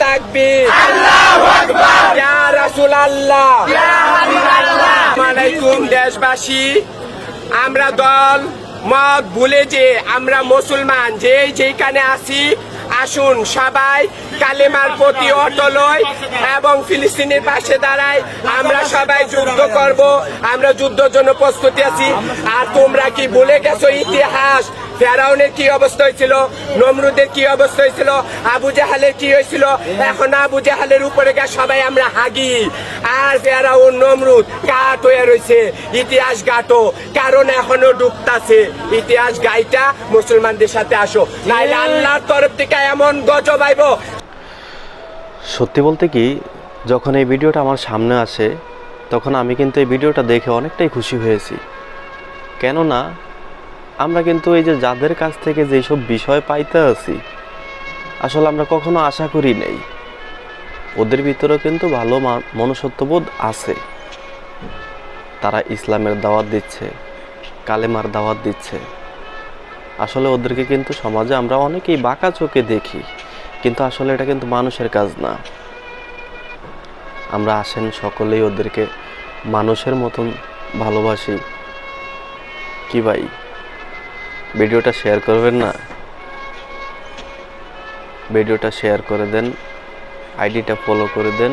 তাকবীর, আল্লাহু আকবার, ইয়া রাসূলুল্লাহ, ইয়া হাবিবাল্লাহ। আসসালামু আলাইকুম দেশবাসী, আমরা দল মত ভুলে যে আমরা মুসলমান যেখানে আছি, আসুন সবাই কালেমার প্রতি অটল হই এবং ফিলিস্তিনের পাশে দাঁড়াই। আমরা সবাই যুদ্ধ করব, আমরা যুদ্ধের জন্য প্রস্তুতি আছি। আর তোমরা কি ভুলে গেছো ইতিহাস? ফেরাউনের কি অবস্থা হয়েছিল, নমরুদের কি অবস্থা হয়েছিল, আবু জাহালের কি হয়েছিল? এখন আবু জাহালের উপরে গিয়ে সবাই আমরা হাগি, আর ফেরাউন নমরুদ কাঠ হয়ে রয়েছে। ইতিহাস গাটো, কারণ এখনো ডুবতাছে। ইতিহাস গাইটা মুসলমানদের সাথে আসো, নাইলে আল্লাহর তরফ থেকে এমন গজব আইব। সত্যি বলতে কি, যখন এই ভিডিওটা আমার সামনে আসে তখন আমি কিন্তু এই ভিডিওটা দেখে অনেকটাই খুশি হয়েছি। কেননা আমরা কিন্তু এই যে যাদের কাছ থেকে যেসব বিষয় পাইতে আছি, আসলে আমরা কখনো আশা করি নাই ওদের ভিতরেও কিন্তু ভালো মনুষ্যত্ববোধ আছে। তারা ইসলামের দাওয়াত দিচ্ছে, কালেমার দাওয়াত দিচ্ছে। আসলে ওদেরকে কিন্তু সমাজে আমরা অনেকেই বাঁকা চোখে দেখি, কিন্তু আসলে এটা কিন্তু মানুষের কাজ না। আমরা আসেন সকলেই ওদেরকে মানুষের মতন ভালোবাসি। কি ভাই, ভিডিওটা শেয়ার করবেন না? ভিডিওটা শেয়ার করে দেন, আইডিটা ফলো করে দেন।